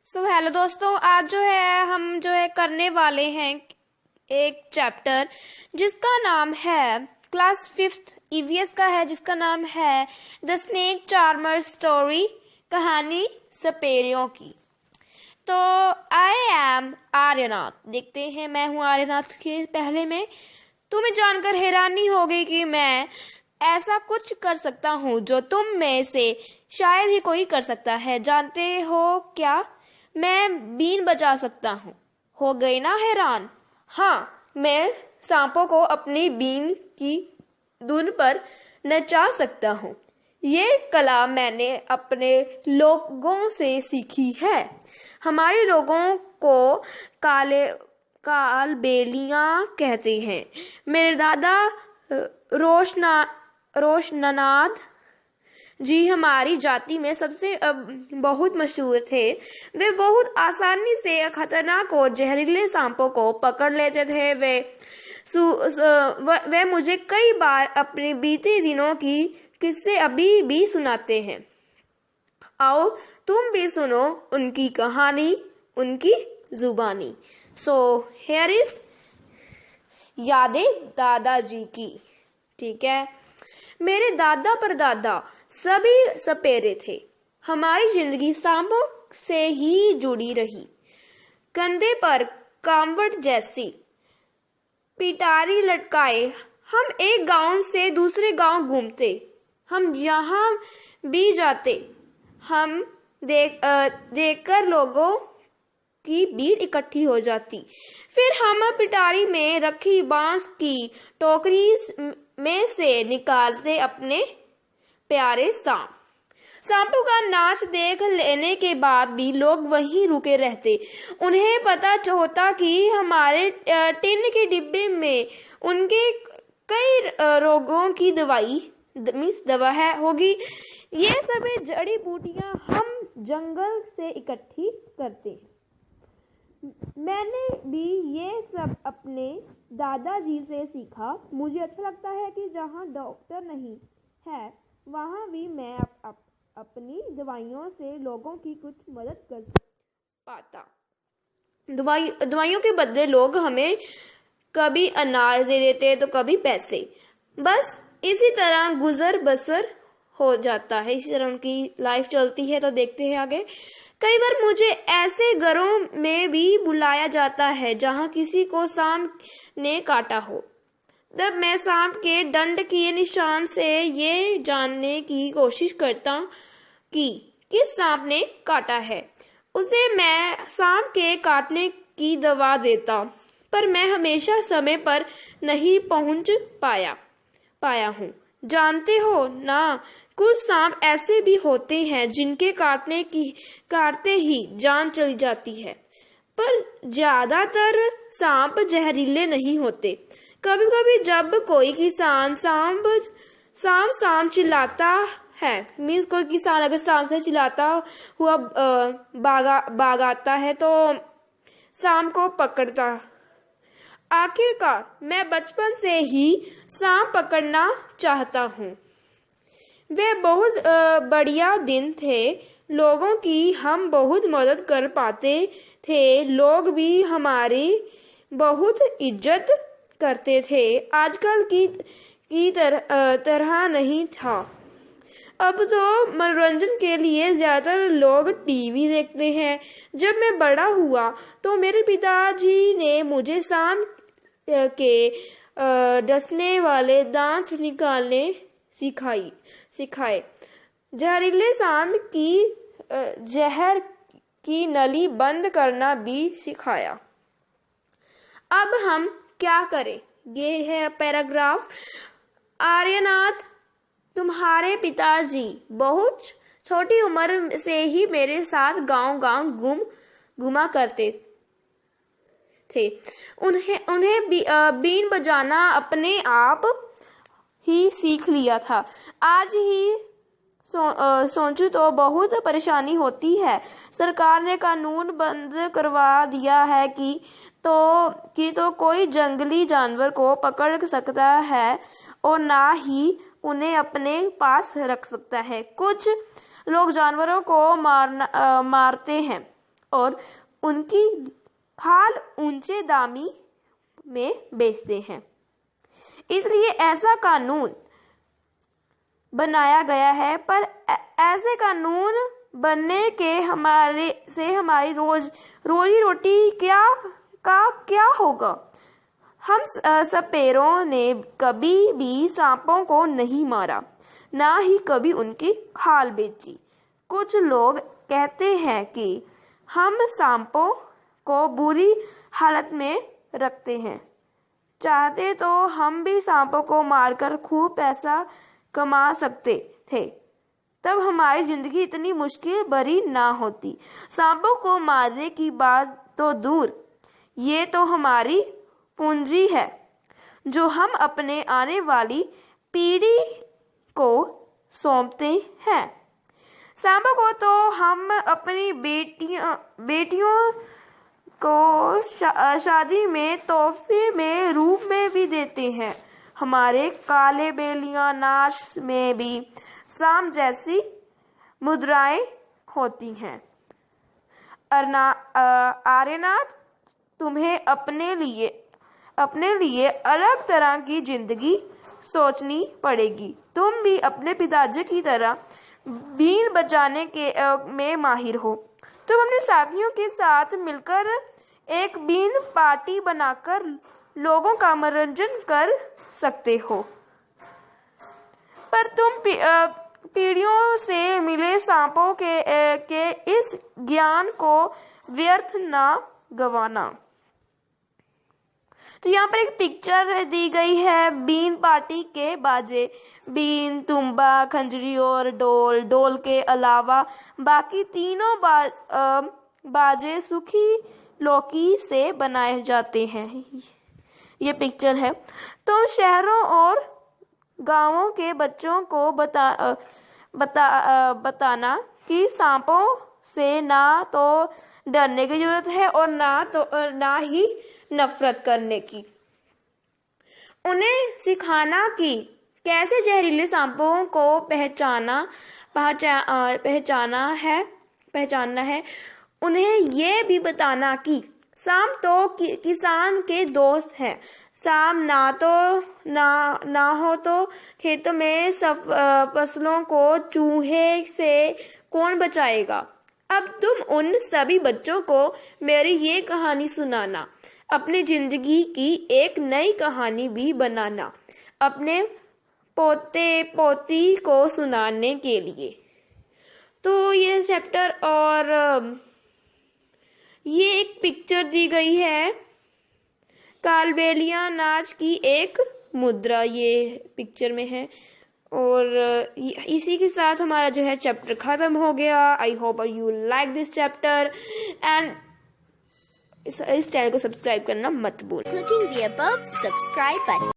Hello दोस्तों, आज जो है हम करने वाले हैं एक चैप्टर जिसका नाम है क्लास 5th ईवीएस का है, जिसका नाम है द स्नेक चार्मर स्टोरी, कहानी सपेरियों की। तो आई एम आर्यनाथ। देखते हैं, मैं हूँ आर्यनाथ। के पहले में तुम्हें जानकर हैरानी होगी कि मैं ऐसा कुछ कर सकता हूँ जो तुम में से शायद ही कोई कर सकता है। जानते हो क्या? मैं बीन बजा सकता हूँ। हो गई ना हैरान? हाँ, मैं सांपों को अपनी बीन की धुन पर नचा सकता हूँ। ये कला मैंने अपने लोगों से सीखी है। हमारे लोगों को कालबेलियां कहते हैं। मेरे दादा रोशननाथ जी हमारी जाति में सबसे बहुत मशहूर थे। वे बहुत आसानी से खतरनाक और जहरीले सांपों को पकड़ लेते थे। वे मुझे कई बार अपने बीते दिनों की किस्से अभी भी सुनाते हैं। आओ तुम भी सुनो उनकी कहानी, उनकी जुबानी। हियर इज यादें दादाजी की। ठीक है। मेरे दादा परदादा सभी सपेरे थे। हमारी जिंदगी सांपों से ही जुड़ी रही। कंधे पर कांवड़ जैसी पिटारी लटकाए हम एक गांव से दूसरे गांव घूमते। हम जहां भी जाते, हम देखकर लोगों की भीड़ इकट्ठी हो जाती। फिर हम पिटारी में रखी बांस की टोकरी में से निकालते अपने प्यारे सांपों का नाच देख लेने के बाद भी लोग वहीं रुके रहते। उन्हें पता होता कि हमारे टिन के डिब्बे में उनके कई रोगों की दवा होगी। ये सब जड़ी बूटियां हम जंगल से इकट्ठी करते। मैंने भी ये सब अपने दादाजी से सीखा। मुझे अच्छा लगता है कि जहाँ डॉक्टर नहीं है वहाँ भी मैं अपनी दवाइयों से लोगों की कुछ मदद कर पाता। दवाइयों के बदले लोग हमें कभी अनाज दे देते तो कभी पैसे। बस इसी तरह गुजर बसर हो जाता है। इसी तरह उनकी लाइफ चलती है। तो देखते हैं आगे। कई बार मुझे ऐसे घरों में भी बुलाया जाता है जहाँ किसी को सांप ने काटा हो। तब मैं सांप के दंड के निशान से ये जानने की कोशिश करता कि किस सांप ने काटा है। उसे मैं सांप के काटने की दवा देता, पर मैं हमेशा समय पर नहीं पहुंच पाया हूँ। जानते हो ना, कुछ सांप ऐसे भी होते हैं जिनके काटते ही जान चली जाती है, पर ज्यादातर सांप जहरीले नहीं होते। कभी कभी जब कोई किसान सांप चिल्लाता है, मीन्स कोई किसान अगर सांप से चिल्लाता हुआ भागाता है तो सांप को पकड़ता। आखिरकार मैं बचपन से ही सांप पकड़ना चाहता हूँ। वे बहुत बढ़िया दिन थे लोगों की। हम बहुत मदद कर पाते थे। लोग भी हमारी बहुत इज्जत करते थे। आजकल की तरह नहीं था। अब तो मनोरंजन के लिए ज्यादातर लोग टीवी देखते हैं। जब मैं बड़ा हुआ तो मेरे पिताजी ने मुझे सांप के डसने वाले दांत निकालने सिखाए। जहरीले सांप की जहर की नली बंद करना भी सिखाया। अब हम क्या करें? ये है पैराग्राफ। आर्यनाथ, तुम्हारे पिताजी बहुत छोटी उम्र से ही मेरे साथ गांव घूमा करते थे। उन्हें बीन बजाना अपने आप ही सीख लिया था। आज ही सोचूं तो बहुत परेशानी होती है। सरकार ने कानून बंद करवा दिया है कि कोई जंगली जानवर को पकड़ सकता है और ना ही उन्हें अपने पास रख सकता है। कुछ लोग जानवरों को मारते हैं और उनकी खाल ऊंचे दामी में बेचते हैं। इसलिए ऐसा कानून बनाया गया है, पर ऐसे कानून बनने के हमारी रोजी रोटी क्या होगा। हम सपेरों ने कभी भी सांपों को नहीं मारा, ना ही कभी उनकी खाल बेची। कुछ लोग कहते हैं कि हम सांपों को बुरी हालत में रखते हैं। चाहते तो हम भी सांपों को मारकर खूब पैसा कमा सकते थे, तब हमारी जिंदगी इतनी मुश्किल भरी ना होती। सांपों को मारने की बात तो दूर, ये तो हमारी पूंजी है जो हम अपने आने वाली पीढ़ी को सौंपते हैं। सांपों को तो हम अपनी बेटियों को शादी में तोहफे में रूप में भी देते हैं। हमारे काले बेलियां नाच में भी सांप जैसी मुद्राएं होती हैं। आर्यनाथ, तुम्हें अपने लिए अलग तरह की जिंदगी सोचनी पड़ेगी। तुम भी अपने पिताजी की तरह बीन बजाने में माहिर हो। तुम अपने साथियों के साथ मिलकर एक बीन पार्टी बनाकर लोगों का मनोरंजन कर सकते हो, पर तुम पीढ़ियों से मिले सांपों के इस ज्ञान को व्यर्थ ना गवाना। तो यहाँ पर एक पिक्चर दी गई है बीन पार्टी के बाजे। बीन, तुंबा, खंजरी और डोल के अलावा बाकी तीनों बाजे सूखी लौकी से बनाए जाते हैं। ये पिक्चर है। तो शहरों और गांवों के बच्चों को बताना कि सांपों से ना तो डरने की जरूरत है और ना ही नफरत करने की। उन्हें सिखाना कि कैसे जहरीले सांपों को पहचानना है। उन्हें ये भी बताना कि सांप तो किसान के दोस्त हैं। सांप ना हो तो खेतों में फसलों को चूहे से कौन बचाएगा। अब तुम उन सभी बच्चों को मेरी ये कहानी सुनाना, अपनी जिंदगी की एक नई कहानी भी बनाना, अपने पोते पोती को सुनाने के लिए। तो ये चैप्टर और ये एक पिक्चर दी गई है कालबेलिया नाच की एक मुद्रा, ये पिक्चर में है। और इसी के साथ हमारा जो है चैप्टर खत्म हो गया। I hope you like this chapter and इस चैनल को सब्सक्राइब करना मत भूल।